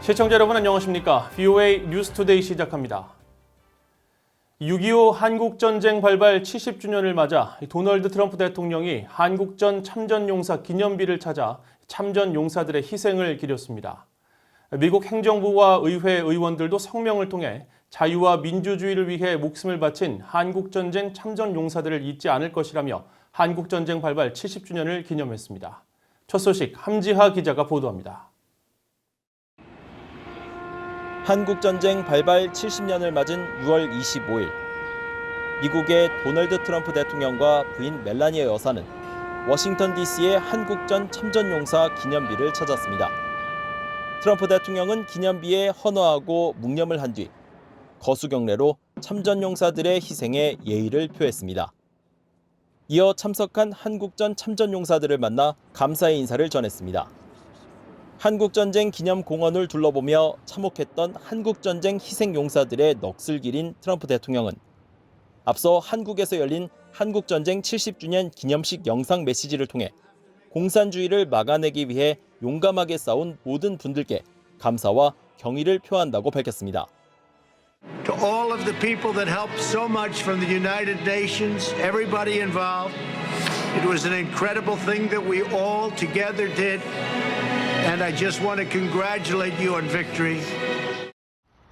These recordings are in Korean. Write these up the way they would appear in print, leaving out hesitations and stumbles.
시청자 여러분 안녕하십니까? VOA 뉴스투데이 시작합니다. 6.25 한국전쟁 발발 70주년을 맞아 도널드 트럼프 대통령이 한국전 참전용사 기념비를 찾아 참전용사들의 희생을 기렸습니다. 미국 행정부와 의회 의원들도 성명을 통해 자유와 민주주의를 위해 목숨을 바친 한국전쟁 참전용사들을 잊지 않을 것이라며 한국전쟁 발발 70주년을 기념했습니다. 첫 소식 함지하 기자가 보도합니다. 한국전쟁 발발 70년을 맞은 6월 25일, 미국의 도널드 트럼프 대통령과 부인 멜라니아 여사는 워싱턴 DC의 한국전 참전용사 기념비를 찾았습니다. 트럼프 대통령은 기념비에 헌화하고 묵념을 한 뒤 거수경례로 참전용사들의 희생에 예의를 표했습니다. 이어 참석한 한국전 참전용사들을 만나 감사의 인사를 전했습니다. 한국전쟁 기념공원을 둘러보며 참혹했던 한국전쟁 희생용사들의 넋을 기린 트럼프 대통령은 앞서 한국에서 열린 한국전쟁 70주년 기념식 영상 메시지를 통해 공산주의를 막아내기 위해 용감하게 싸운 모든 분들께 감사와 경의를 표한다고 밝혔습니다. To all of the people that helped so much from the United Nations, everybody involved, it was an incredible thing that we all together did. And I just want to congratulate you on victory.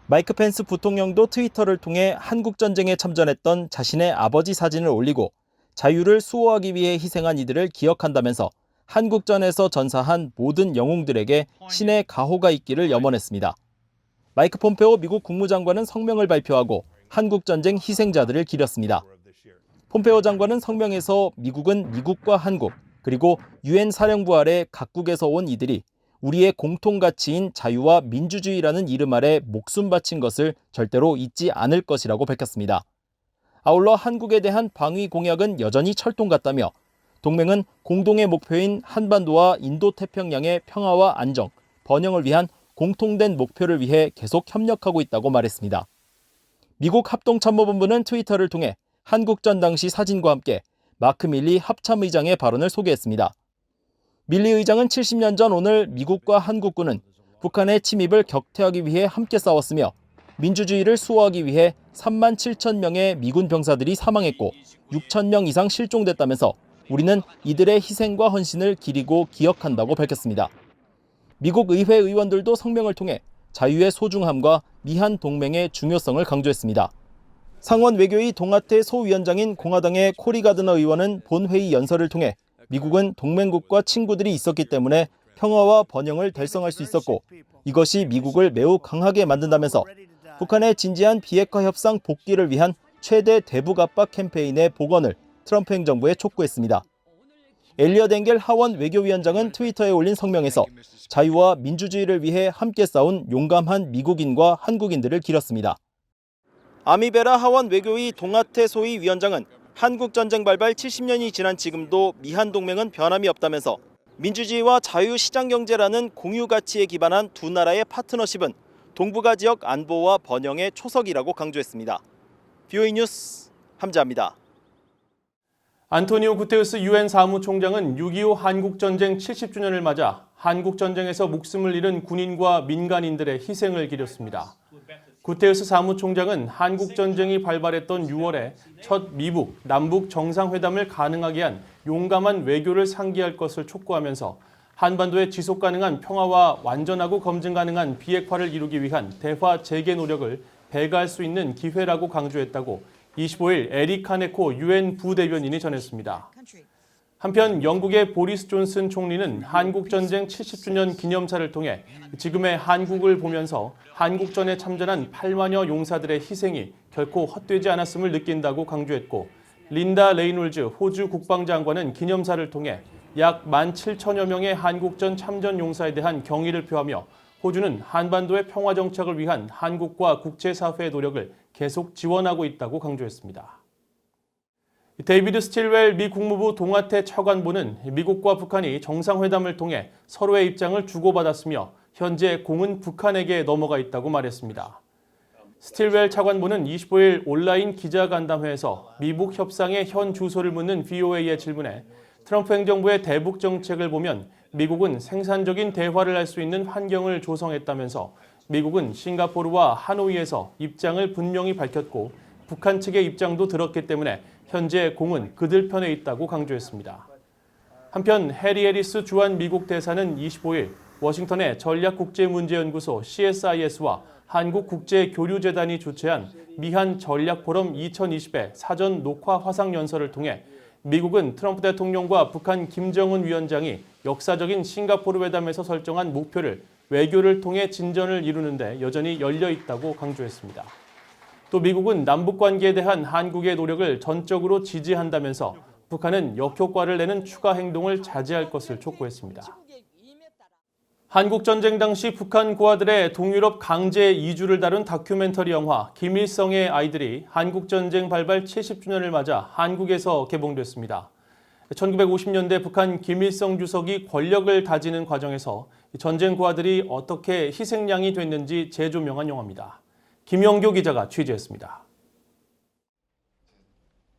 마이크 펜스 부통령도 트위터를 통해 한국전쟁에 참전했던 자신의 아버지 사진을 올리고 자유를 수호하기 위해 희생한 이들을 기억한다면서 한국전에서 전사한 모든 영웅들에게 신의 가호가 있기를 염원했습니다. 마이크 폼페오 미국 국무장관은 성명을 발표하고 한국전쟁 희생자들을 기렸습니다. 폼페오 장관은 성명에서 미국은 미국과 한국, 그리고 유엔 사령부 아래 각국에서 온 이들이 우리의 공통가치인 자유와 민주주의라는 이름 아래 목숨 바친 것을 절대로 잊지 않을 것이라고 밝혔습니다. 아울러 한국에 대한 방위 공약은 여전히 철통 같다며 동맹은 공동의 목표인 한반도와 인도태평양의 평화와 안정, 번영을 위한 공통된 목표를 위해 계속 협력하고 있다고 말했습니다. 미국 합동참모본부는 트위터를 통해 한국전 당시 사진과 함께 마크 밀리 합참의장의 발언을 소개했습니다. 밀리 의장은 70년 전 오늘 미국과 한국군은 북한의 침입을 격퇴하기 위해 함께 싸웠으며 민주주의를 수호하기 위해 3만 7천 명의 미군 병사들이 사망했고 6천 명 이상 실종됐다면서 우리는 이들의 희생과 헌신을 기리고 기억한다고 밝혔습니다. 미국 의회 의원들도 성명을 통해 자유의 소중함과 미한 동맹의 중요성을 강조했습니다. 상원 외교위 동아태 소위원장인 공화당의 코리 가드너 의원은 본회의 연설을 통해 미국은 동맹국과 친구들이 있었기 때문에 평화와 번영을 달성할 수 있었고 이것이 미국을 매우 강하게 만든다면서 북한의 진지한 비핵화 협상 복귀를 위한 최대 대북 압박 캠페인의 복원을 트럼프 행정부에 촉구했습니다. 엘리엇 앵겔 하원 외교위원장은 트위터에 올린 성명에서 자유와 민주주의를 위해 함께 싸운 용감한 미국인과 한국인들을 기렸습니다. 아미베라 하원 외교위 동아태 소위 위원장은 한국전쟁 발발 70년이 지난 지금도 미한 동맹은 변함이 없다면서 민주주의와 자유시장경제라는 공유 가치에 기반한 두 나라의 파트너십은 동북아 지역 안보와 번영의 초석이라고 강조했습니다. VOA 뉴스 함지하입니다. 안토니오 구테우스 유엔 사무총장은 6.25 한국전쟁 70주년을 맞아 한국전쟁에서 목숨을 잃은 군인과 민간인들의 희생을 기렸습니다. 구테우스 사무총장은 한국전쟁이 발발했던 6월에 첫 미북, 남북 정상회담을 가능하게 한 용감한 외교를 상기할 것을 촉구하면서 한반도의 지속가능한 평화와 완전하고 검증 가능한 비핵화를 이루기 위한 대화 재개 노력을 배가할 수 있는 기회라고 강조했다고 25일 에릭 하네코 유엔 부대변인이 전했습니다. 한편 영국의 보리스 존슨 총리는 한국전쟁 70주년 기념사를 통해 지금의 한국을 보면서 한국전에 참전한 8만여 용사들의 희생이 결코 헛되지 않았음을 느낀다고 강조했고 린다 레이놀즈 호주 국방장관은 기념사를 통해 약 17,000여 명의 한국전 참전 용사에 대한 경의를 표하며 호주는 한반도의 평화 정착을 위한 한국과 국제사회의 노력을 계속 지원하고 있다고 강조했습니다. 데이비드 스틸웰 미 국무부 동아태 차관보는 미국과 북한이 정상회담을 통해 서로의 입장을 주고받았으며 현재 공은 북한에게 넘어가 있다고 말했습니다. 스틸웰 차관보는 25일 온라인 기자간담회에서 미북 협상의 현 주소를 묻는 VOA의 질문에 트럼프 행정부의 대북 정책을 보면 미국은 생산적인 대화를 할 수 있는 환경을 조성했다면서 미국은 싱가포르와 하노이에서 입장을 분명히 밝혔고 북한 측의 입장도 들었기 때문에 현재 공은 그들 편에 있다고 강조했습니다. 한편 해리 해리스 주한 미국 대사는 25일 워싱턴의 전략국제문제연구소 CSIS와 한국국제교류재단이 주최한 미한 전략포럼 2020의 사전 녹화 화상 연설을 통해 미국은 트럼프 대통령과 북한 김정은 위원장이 역사적인 싱가포르 회담에서 설정한 목표를 외교를 통해 진전을 이루는 데 여전히 열려 있다고 강조했습니다. 또 미국은 남북관계에 대한 한국의 노력을 전적으로 지지한다면서 북한은 역효과를 내는 추가 행동을 자제할 것을 촉구했습니다. 한국전쟁 당시 북한 고아들의 동유럽 강제 이주를 다룬 다큐멘터리 영화 김일성의 아이들이 한국전쟁 발발 70주년을 맞아 한국에서 개봉됐습니다. 1950년대 북한 김일성 주석이 권력을 다지는 과정에서 전쟁 고아들이 어떻게 희생양이 됐는지 재조명한 영화입니다. 김영교 기자가 취재했습니다.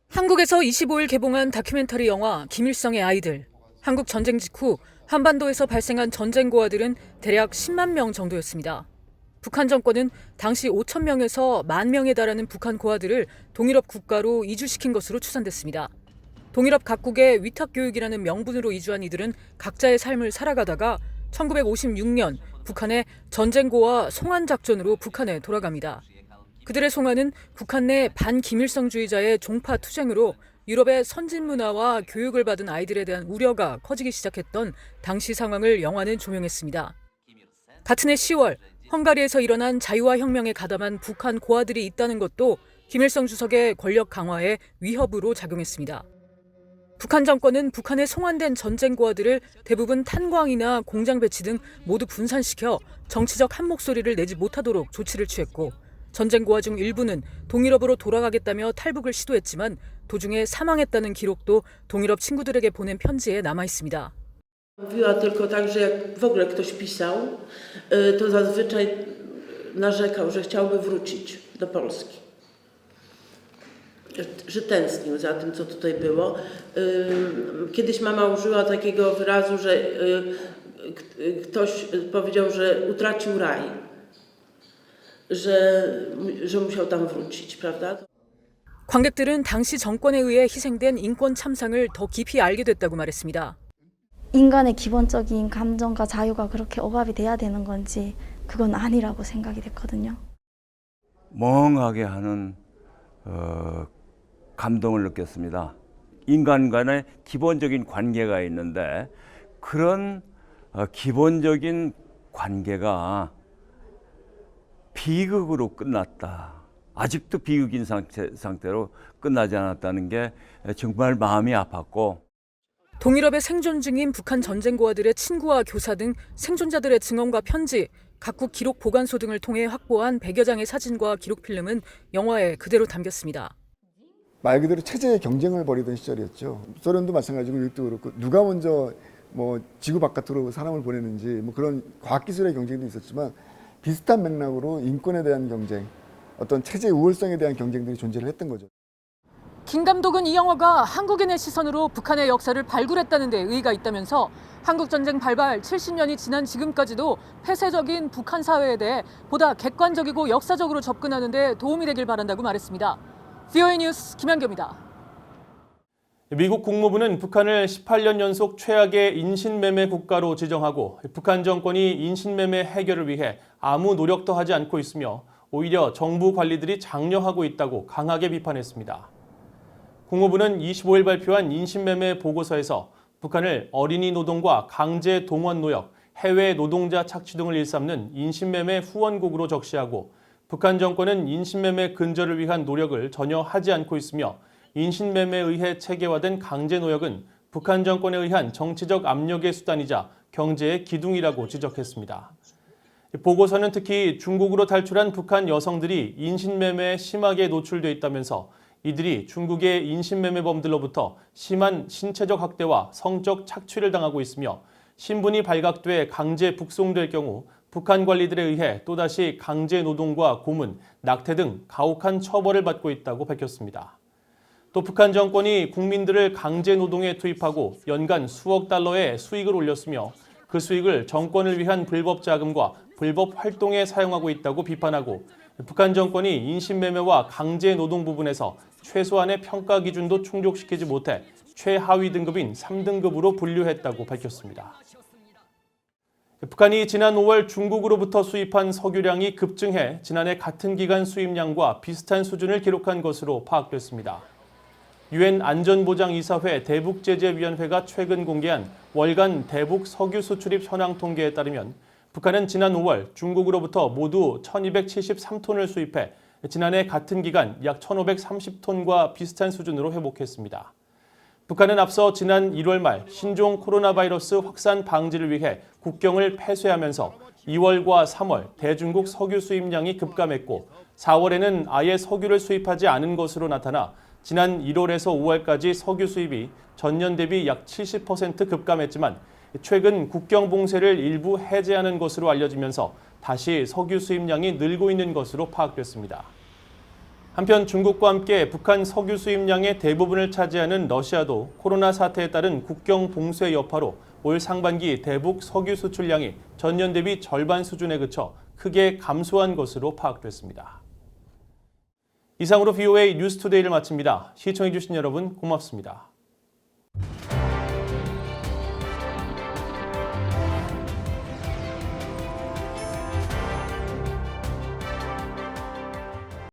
한국에서 25일 개봉한 다큐멘터리 영화 김일성의 아이들. 한국 전쟁 직후 한반도에서 발생한 전쟁 고아들은 대략 10만 명 정도였습니다. 북한 정권은 당시 5천 명에서 1만 명에 달하는 북한 고아들을 동유럽 국가로 이주시킨 것으로 추산됐습니다. 동유럽 각국의 위탁교육이라는 명분으로 이주한 이들은 각자의 삶을 살아가다가 1956년 북한의 전쟁고아 송환작전으로 북한에 돌아갑니다. 그들의 송환은 북한 내 반김일성주의자의 종파 투쟁으로 유럽의 선진 문화와 교육을 받은 아이들에 대한 우려가 커지기 시작했던 당시 상황을 영화는 조명했습니다. 같은 해 10월 헝가리에서 일어난 자유화 혁명에 가담한 북한 고아들이 있다는 것도 김일성 주석의 권력 강화에 위협으로 작용했습니다. 북한 정권은 북한에 송환된 전쟁 고아들을 대부분 탄광이나 공장 배치 등 모두 분산시켜 정치적 한 목소리를 내지 못하도록 조치를 취했고 전쟁 고아 중 일부는 동유럽으로 돌아가겠다며 탈북을 시도했지만 도중에 사망했다는 기록도 동유럽 친구들에게 보낸 편지에 남아 있습니다. Mówiła tylko tak, że jak w ogóle ktoś pisał, to zazwyczaj narzekał, że chciałby wrócić do Polski. Że tęsknił za tym, co tutaj było. Kiedyś mama użyła takiego wyrazu, że ktoś powiedział, że utracił raj, że musiał tam wrócić, prawda? 관객들은 당시 정권에 의해 희생된 인권 참상을 더 깊이 알게 됐다고 말했습니다. 인간의 기본적인 감정과 자유가 그렇게 억압이 돼야 되는 건지 그건 아니라고 생각이 됐거든요. 멍하게 하는 감동을 느꼈습니다. 인간 간의 기본적인 관계가 있는데 그런 기본적인 관계가 비극으로 끝났다. 아직도 비극인 상태로 끝나지 않았다는 게 정말 마음이 아팠고 동유럽의 생존 중인 북한 전쟁 고아들의 친구와 교사 등 생존자들의 증언과 편지, 각국 기록 보관소 등을 통해 확보한 100여 장의 사진과 기록 필름은 영화에 그대로 담겼습니다. 말 그대로 체제의 경쟁을 벌이던 시절이었죠. 소련도 마찬가지고 미국도 그렇고 누가 먼저 지구 바깥으로 사람을 보내는지 그런 과학기술의 경쟁도 있었지만 비슷한 맥락으로 인권에 대한 경쟁, 어떤 체제 우월성에 대한 경쟁들이 존재를 했던 거죠. 김 감독은 이 영화가 한국인의 시선으로 북한의 역사를 발굴했다는 데 의의가 있다면서 한국전쟁 발발 70년이 지난 지금까지도 폐쇄적인 북한 사회에 대해 보다 객관적이고 역사적으로 접근하는 데 도움이 되길 바란다고 말했습니다. VOA 뉴스 김현교입니다. 미국 국무부는 북한을 18년 연속 최악의 인신매매 국가로 지정하고 북한 정권이 인신매매 해결을 위해 아무 노력도 하지 않고 있으며 오히려 정부 관리들이 장려하고 있다고 강하게 비판했습니다. 국무부는 25일 발표한 인신매매 보고서에서 북한을 어린이 노동과 강제 동원 노역, 해외 노동자 착취 등을 일삼는 인신매매 후원국으로 적시하고 북한 정권은 인신매매 근절을 위한 노력을 전혀 하지 않고 있으며 인신매매에 의해 체계화된 강제노역은 북한 정권에 의한 정치적 압력의 수단이자 경제의 기둥이라고 지적했습니다. 보고서는 특히 중국으로 탈출한 북한 여성들이 인신매매에 심하게 노출돼 있다면서 이들이 중국의 인신매매범들로부터 심한 신체적 학대와 성적 착취를 당하고 있으며 신분이 발각돼 강제 북송될 경우 북한 관리들에 의해 또다시 강제 노동과 고문, 낙태 등 가혹한 처벌을 받고 있다고 밝혔습니다. 또 북한 정권이 국민들을 강제 노동에 투입하고 연간 수억 달러의 수익을 올렸으며 그 수익을 정권을 위한 불법 자금과 불법 활동에 사용하고 있다고 비판하고 북한 정권이 인신매매와 강제 노동 부분에서 최소한의 평가 기준도 충족시키지 못해 최하위 등급인 3등급으로 분류했다고 밝혔습니다. 북한이 지난 5월 중국으로부터 수입한 석유량이 급증해 지난해 같은 기간 수입량과 비슷한 수준을 기록한 것으로 파악됐습니다. 유엔 안전보장이사회 대북제재위원회가 최근 공개한 월간 대북 석유 수출입 현황 통계에 따르면 북한은 지난 5월 중국으로부터 모두 1273톤을 수입해 지난해 같은 기간 약 1530톤과 비슷한 수준으로 회복했습니다. 북한은 앞서 지난 1월 말 신종 코로나 바이러스 확산 방지를 위해 국경을 폐쇄하면서 2월과 3월 대중국 석유 수입량이 급감했고 4월에는 아예 석유를 수입하지 않은 것으로 나타나 지난 1월에서 5월까지 석유 수입이 전년 대비 약 70% 급감했지만 최근 국경 봉쇄를 일부 해제하는 것으로 알려지면서 다시 석유 수입량이 늘고 있는 것으로 파악됐습니다. 한편 중국과 함께 북한 석유 수입량의 대부분을 차지하는 러시아도 코로나 사태에 따른 국경 봉쇄 여파로 올 상반기 대북 석유 수출량이 전년 대비 절반 수준에 그쳐 크게 감소한 것으로 파악됐습니다. 이상으로 VOA 뉴스투데이를 마칩니다. 시청해주신 여러분 고맙습니다.